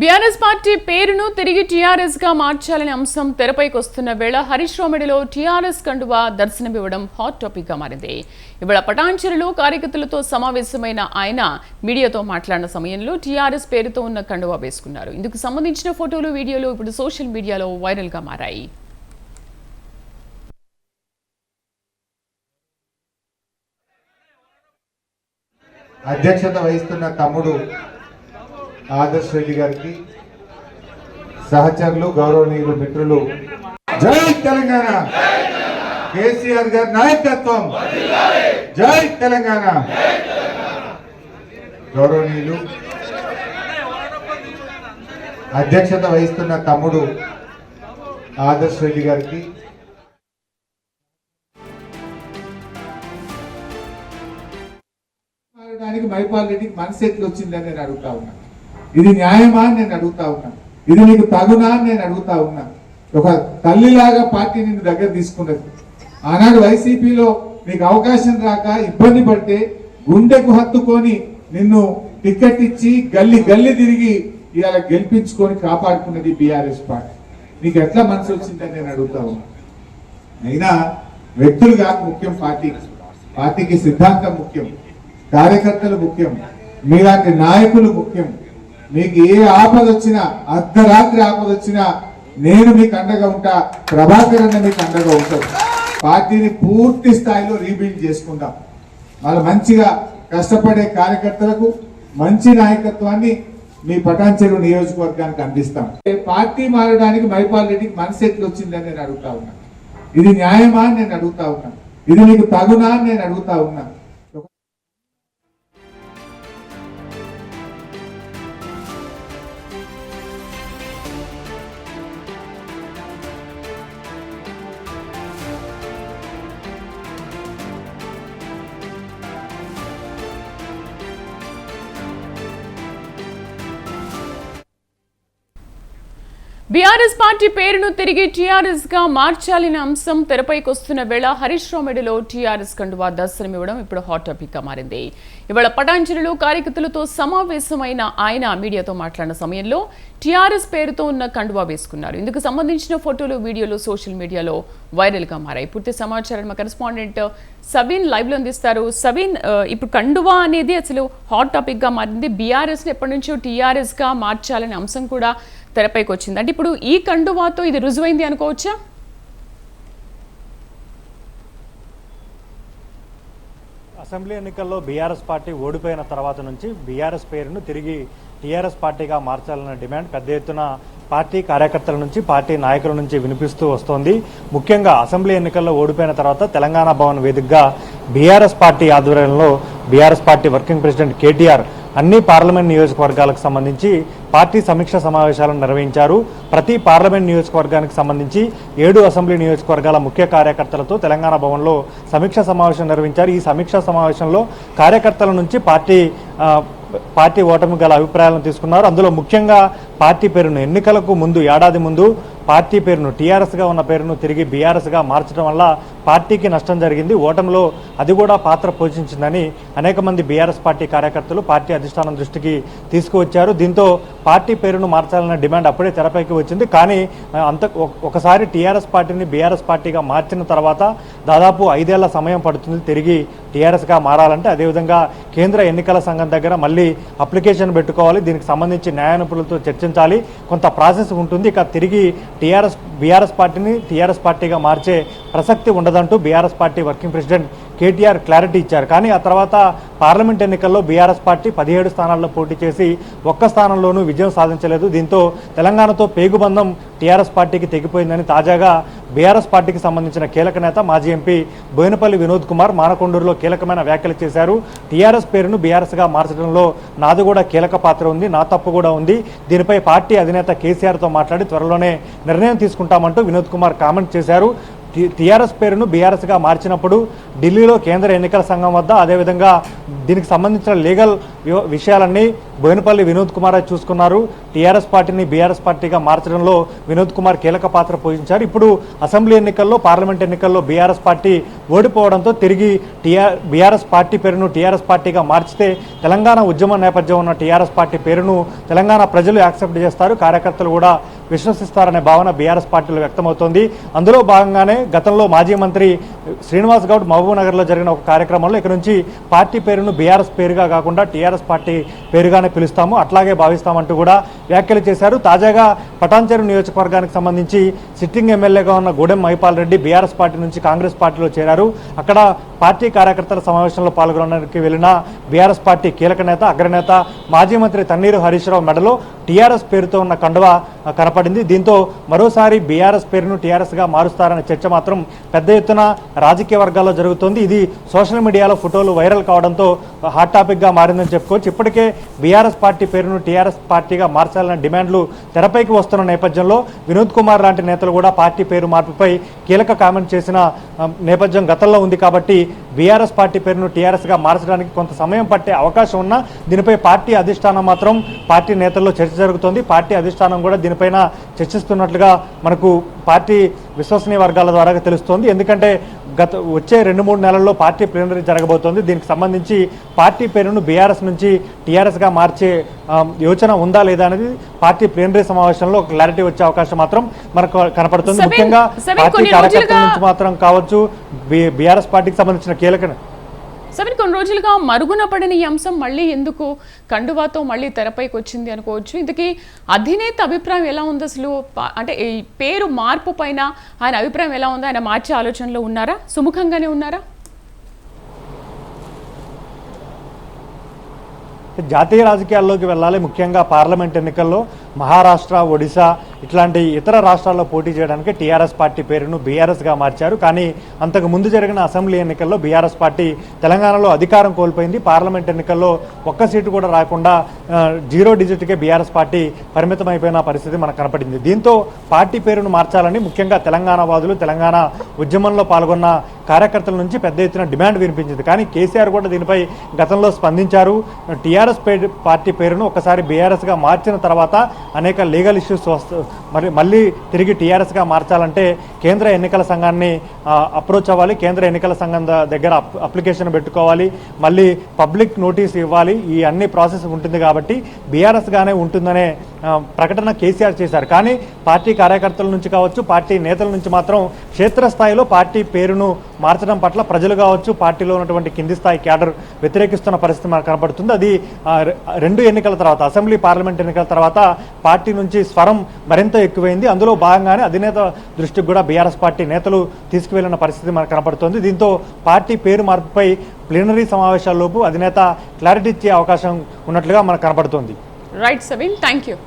BRS party పేరును తిరిగి TRS గా మార్చాలనే అంశం తెరపైకి వస్తున్న వేళ హరీష్ రావు మెడలో టీఆర్ఎస్ కండువా దర్శనమివ్వడం హాట్ టాపిక్ గా మారింది. ఇవాళ పటాన్చెరులో కార్యకర్తలతో సమావేశమైన ఆయన మీడియాతో మాట్లాడిన సమయంలో టీఆర్ఎస్ పేరుతో ఉన్న కండువా వేసుకున్నారు. ఇందుకు సంబంధించిన ఫోటోలు, వీడియోలు ఇప్పుడు సోషల్ మీడియాలో వైరల్ గా మారాయి. అధ్యక్షత వహిస్తున్న తమ్ముడు ఆదర్శ్ రెడ్డి గారికి, సహచరులు, గౌరవనీయులు, మిత్రులు, జై తెలంగాణ, కేసీఆర్ గారి నాయకత్వం, జై తెలంగాణ. గౌరవనీయులు, అధ్యక్షత వహిస్తున్న తమ్ముడు ఆదర్శ్ రెడ్డి గారికి, మైపాల్ రెడ్డికి మనసు ఎట్లు వచ్చిందని నేను అడుగుతా ఉన్నా. ఇది న్యాయమా అని నేను అడుగుతా ఉన్నా. ఇది నీకు తగునా అని నేను అడుగుతా ఉన్నా. ఒక తల్లిలాగా పార్టీ నిన్ను దగ్గర తీసుకున్నది. ఆనాడు వైసీపీలో నీకు అవకాశం రాక ఇబ్బంది పడితే గుండెకు హత్తుకొని నిన్ను టికెట్ ఇచ్చి గల్లి గల్లి తిరిగి ఇవాళ గెలిపించుకొని కాపాడుకున్నది బీఆర్ఎస్ పార్టీ. నీకు ఎట్లా మనసు వచ్చిందని నేను అడుగుతా ఉన్నా. అయినా వ్యక్తులు కాక ముఖ్యం, పార్టీకి సిద్ధాంతం ముఖ్యం, కార్యకర్తలు ముఖ్యం, మీలాంటి నాయకులు ముఖ్యం. మీకు ఏ ఆపద వచ్చినా, అర్ధరాత్రి ఆపద వచ్చినా నేను మీకు అండగా ఉంటా, ప్రభాకర్ అన్న మీకు అండగా ఉంటాడు. పార్టీని పూర్తి స్థాయిలో రీబిల్డ్ చేసుకుందాం. వాళ్ళ మంచిగా కష్టపడే కార్యకర్తలకు మంచి నాయకత్వాన్ని మీ పటాన్చెరు నియోజకవర్గానికి అందిస్తాం. పార్టీ మారడానికి మైపాల్ రెడ్డికి మనసు ఎట్లు వచ్చిందని నేను అడుగుతా ఉన్నా. ఇది న్యాయమా అని నేను అడుగుతా ఉన్నా. ఇది నీకు తగునా అని నేను అడుగుతా ఉన్నా. బీఆర్ఎస్ పార్టీ పేరును తిరిగి టీఆర్ఎస్ గా మార్చాలనే అంశం తెరపైకి వస్తున్న వేళ హరీష్ రావు మెడలో టీఆర్ఎస్ కండువా దర్శనమివ్వడం ఇప్పుడు హాట్ టాపిక్ గా మారింది. ఇవాళ పటాన్చెరులో కార్యకర్తలతో సమావేశమైన ఆయన మీడియాతో మాట్లాడిన సమయంలో టీఆర్ఎస్ పేరుతో ఉన్న కండువా వేసుకున్నారు. ఇందుకు సంబంధించిన ఫోటోలు, వీడియోలు సోషల్ మీడియాలో వైరల్ గా మారాయి. పూర్తి సమాచారం మా కరెస్పాండెంట్ సబీన్ లైవ్ లో అందిస్తారు. సబీన్, ఇప్పుడు కండువా అనేది అసలు హాట్ టాపిక్ గా మారింది. బీఆర్ఎస్ ని ఎప్పటి నుంచో టీఆర్ఎస్ గా మార్చాలనే అంశం కూడా తెరపైకి వచ్చింది. అంటే ఇప్పుడు ఈ కండువాతో ఇది రుజువైంది అనుకోవచ్చా? అసెంబ్లీ ఎన్నికల్లో బీఆర్ఎస్ పార్టీ ఓడిపోయిన తర్వాత నుంచి బీఆర్ఎస్ పేరును తిరిగి టీఆర్ఎస్ పార్టీగా మార్చాలన్న డిమాండ్ పెద్ద ఎత్తున పార్టీ కార్యకర్తల నుంచి, పార్టీ నాయకుల నుంచి వినిపిస్తూ వస్తోంది. ముఖ్యంగా అసెంబ్లీ ఎన్నికల్లో ఓడిపోయిన తర్వాత తెలంగాణ భవన్ వేదికగా బీఆర్ఎస్ పార్టీ ఆధ్వర్యంలో BRS party working president KTR అన్ని పార్లమెంట్ నియోజకవర్గాలకు సంబంధించి పార్టీ సమీక్ష సమావేశాలను నిర్వహించారు. ప్రతి పార్లమెంట్ నియోజకవర్గానికి సంబంధించి 7 అసెంబ్లీ నియోజకవర్గాల ముఖ్య కార్యకర్తలతో తెలంగాణ భవన్లో సమీక్ష సమావేశం నిర్వహించారు. ఈ సమీక్షా సమావేశంలో కార్యకర్తల నుంచి పార్టీ ఓటమి గల అభిప్రాయాలను తీసుకున్నారు. అందులో ముఖ్యంగా పార్టీ పేరును ఎన్నికలకు ముందు, ఏడాది ముందు పార్టీ పేరును టీఆర్ఎస్గా ఉన్న పేరును తిరిగి బీఆర్ఎస్గా మార్చడం వల్ల పార్టీకి నష్టం జరిగింది, ఓటమిలో అది కూడా పాత్ర పోషించిందని అనేక మంది బీఆర్ఎస్ పార్టీ కార్యకర్తలు పార్టీ అధిష్టానం దృష్టికి తీసుకువచ్చారు. దీంతో పార్టీ పేరును మార్చాలన్న డిమాండ్ అప్పుడే తెరపైకి వచ్చింది. కానీ ఒకసారి టీఆర్ఎస్ పార్టీని బీఆర్ఎస్ పార్టీగా మార్చిన తర్వాత దాదాపు 5 ఏళ్ల సమయం పడుతుంది తిరిగి టీఆర్ఎస్గా మారాలంటే. అదేవిధంగా కేంద్ర ఎన్నికల సంఘం దగ్గర మళ్ళీ అప్లికేషన్ పెట్టుకోవాలి, దీనికి సంబంధించి న్యాయ నిపుణులతో చర్చించాలి, కొంత ప్రాసెస్ ఉంటుంది. ఇక తిరిగి బీఆర్ఎస్ పార్టీని టీఆర్ఎస్ పార్టీగా మార్చే ప్రసక్తి ఉండదంటూ BRS party working president KTR clarity ఇచ్చారు. కానీ ఆ తర్వాత పార్లమెంట్ ఎన్నికల్లో బీఆర్ఎస్ పార్టీ 17 స్థానాల్లో పోటీ చేసి ఒక్క స్థానంలోనూ విజయం సాధించలేదు. దీంతో తెలంగాణతో పేగుబంధం టీఆర్ఎస్ పార్టీకి తెగిపోయిందని తాజాగా బీఆర్ఎస్ పార్టీకి సంబంధించిన కీలక నేత, మాజీ ఎంపీ బోయినపల్లి వినోద్ కుమార్ మానకొండూరులో కీలకమైన వ్యాఖ్యలు చేశారు. టీఆర్ఎస్ పేరును బీఆర్ఎస్గా మార్చడంలో నాది కూడా కీలక పాత్ర ఉంది, నా తప్పు కూడా ఉంది. దీనిపై పార్టీ అధినేత కేసీఆర్తో మాట్లాడి త్వరలోనే నిర్ణయం తీసుకుంటామంటూ వినోద్ కుమార్ కామెంట్ చేశారు. టీఆర్ఎస్ పేరును బీఆర్ఎస్గా మార్చినప్పుడు ఢిల్లీలో కేంద్ర ఎన్నికల సంఘం వద్ద అదేవిధంగా దీనికి సంబంధించిన లీగల్ విషయాలన్నీ బోయినపల్లి వినోద్ కుమార్ చూసుకున్నారు. టీఆర్ఎస్ పార్టీని బీఆర్ఎస్ పార్టీగా మార్చడంలో వినోద్ కుమార్ కీలక పాత్ర పోషించారు. ఇప్పుడు అసెంబ్లీ ఎన్నికల్లో పార్లమెంట్ ఎన్నికల్లో బీఆర్ఎస్ పార్టీ ఓడిపోవడంతో తిరిగి బీఆర్ఎస్ పార్టీ పేరును టీఆర్ఎస్ పార్టీగా మార్చితే తెలంగాణ ఉద్యమ నేపథ్యం ఉన్న టీఆర్ఎస్ పార్టీ పేరును తెలంగాణ ప్రజలు యాక్సెప్ట్ చేస్తారు, కార్యకర్తలు కూడా విశ్వసిస్తారనే భావన బీఆర్ఎస్ పార్టీలో వ్యక్తమవుతోంది. అందులో భాగంగానే గతంలో మాజీ మంత్రి శ్రీనివాస్ గౌడ్ మహబూబ్నగర్లో జరిగిన ఒక కార్యక్రమంలో ఇక నుంచి పార్టీ పేరును బీఆర్ఎస్ పేరుగా కాకుండా టీఆర్ఎస్ పార్టీ పేరుగానే పిలుస్తాము, అట్లాగే భావిస్తామంటూ కూడా వ్యాఖ్యలు చేశారు. తాజాగా పటాన్చెరు నియోజకవర్గానికి సంబంధించి సిట్టింగ్ ఎమ్మెల్యేగా ఉన్న గూడెం మహిపాల్ రెడ్డి బీఆర్ఎస్ పార్టీ నుంచి కాంగ్రెస్ పార్టీలో చేరారు. అక్కడ పార్టీ కార్యకర్తల సమావేశంలో పాల్గొనడానికి వెళ్లిన బీఆర్ఎస్ పార్టీ కీలక నేత అగ్రనేత మాజీ మంత్రి తన్నీరు హరీష్ రావు మెడలో టీఆర్ఎస్ పేరుతో ఉన్న కండువా కనపడింది. దీంతో మరోసారి బీఆర్ఎస్ పేరును టీఆర్ఎస్గా మారుస్తారనే చర్చ మాత్రం పెద్ద ఎత్తున రాజకీయ వర్గాల్లో జరుగుతోంది. ఇది సోషల్ మీడియాలో ఫోటోలు వైరల్ కావడంతో హాట్ టాపిక్గా మారిందని చెప్పుకోవచ్చు. ఇప్పటికే బీఆర్ఎస్ పార్టీ పేరును టీఆర్ఎస్ పార్టీగా మార్చాలన్న డిమాండ్లు తెరపైకి వస్తున్న నేపథ్యంలో వినోద్ కుమార్ లాంటి నేతలు కూడా పార్టీ పేరు మార్పుపై కీలక కామెంట్ చేసిన నేపథ్యం గతంలో ఉంది. కాబట్టి బీఆర్ఎస్ పార్టీ పేరును టీఆర్ఎస్గా మార్చడానికి కొంత సమయం పట్టే అవకాశం ఉన్నా దీనిపై పార్టీ అధిష్టానం మాత్రం పార్టీ నేతల్లో చర్చ జరుగుతోంది. పార్టీ అధిష్టానం కూడా దీనిపైన చర్చిస్తున్నట్లుగా మనకు పార్టీ విశ్వసనీయ వర్గాల ద్వారా తెలుస్తోంది. ఎందుకంటే వచ్చే 2-3 నెలల్లో పార్టీ ప్లీనరీ జరగబోతోంది. దీనికి సంబంధించి పార్టీ పేరును బీఆర్ఎస్ నుంచి టీఆర్ఎస్గా మార్చే యోచన ఉందా లేదా అనేది పార్టీ ప్లీనరీ సమావేశంలో క్లారిటీ వచ్చే అవకాశం మాత్రం మనకు కనపడుతుంది. ముఖ్యంగా పార్టీ కార్యకర్తల నుంచి మాత్రం కావచ్చు, బీఆర్ఎస్ పార్టీకి సంబంధించిన కీలక సరే, కొన్ని రోజులుగా మరుగున పడిన ఈ అంశం మళ్ళీ ఎందుకు కండువాతో మళ్ళీ తెరపైకి వచ్చింది అనుకోవచ్చు. ఇందుకీ అధినేత అభిప్రాయం ఎలా ఉంది అసలు? అంటే ఈ పేరు మార్పు పైన ఆయన అభిప్రాయం ఎలా ఉంది? ఆయన మార్చే ఆలోచనలో ఉన్నారా? సుముఖంగానే ఉన్నారా? జాతీయ రాజకీయాల్లోకి వెళ్ళాలి. ముఖ్యంగా పార్లమెంట్ ఎన్నికల్లో మహారాష్ట్ర, ఒడిశా ఇట్లాంటి ఇతర రాష్ట్రాల్లో పోటీ చేయడానికి టీఆర్ఎస్ పార్టీ పేరును బీఆర్ఎస్గా మార్చారు. కానీ అంతకు ముందు జరిగిన అసెంబ్లీ ఎన్నికల్లో బీఆర్ఎస్ పార్టీ తెలంగాణలో అధికారం కోల్పోయింది. పార్లమెంట్ ఎన్నికల్లో ఒక్క సీటు కూడా రాకుండా 0 డిజిట్కే బీఆర్ఎస్ పార్టీ పరిమితమైపోయిన పరిస్థితి మనకు కనపడింది. దీంతో పార్టీ పేరును మార్చాలని ముఖ్యంగా తెలంగాణ వాదులు, తెలంగాణ ఉద్యమంలో పాల్గొన్న కార్యకర్తల నుంచి పెద్ద ఎత్తున డిమాండ్ వినిపించింది. కానీ కేసీఆర్ కూడా దీనిపై గతంలో స్పందించారు. టీఆర్ఎస్ పార్టీ పేరును ఒకసారి బీఆర్ఎస్గా మార్చిన తర్వాత అనేక లీగల్ ఇష్యూస్ మళ్ళీ తిరిగి టీఆర్ఎస్గా మార్చాలంటే కేంద్ర ఎన్నికల సంఘాన్ని అప్రోచ్ అవ్వాలి, కేంద్ర ఎన్నికల సంఘం దగ్గర అప్లికేషన్ పెట్టుకోవాలి, మళ్ళీ పబ్లిక్ నోటీస్ ఇవ్వాలి. ఈ అన్ని ప్రాసెస్ ఉంటుంది కాబట్టి బీఆర్ఎస్గానే ఉంటుందనే ప్రకటన కేసీఆర్ చేశారు. కానీ పార్టీ కార్యకర్తల నుంచి కావచ్చు, పార్టీ నేతల నుంచి మాత్రం క్షేత్రస్థాయిలో పార్టీ పేరును మార్చడం పట్ల ప్రజలు కావచ్చు, పార్టీలో ఉన్నటువంటి కింది స్థాయి క్యాడర్ వ్యతిరేకిస్తున్న పరిస్థితి మనకు కనపడుతుంది. అది 2 ఎన్నికల తర్వాత, అసెంబ్లీ పార్లమెంట్ ఎన్నికల తర్వాత పార్టీ నుంచి స్వరం మరింత ఎక్కువైంది. అందులో భాగంగానే అధినేత దృష్టికి కూడా బీఆర్ఎస్ పార్టీ నేతలు తీసుకువెళ్లిన పరిస్థితి మనకు కనపడుతోంది. దీంతో పార్టీ పేరు మార్పుపై ప్లీనరీ సమావేశాల్లోపు అధినేత క్లారిటీ ఇచ్చే అవకాశం ఉన్నట్లుగా మనకు కనపడుతోంది. Right Sabeen, thank you.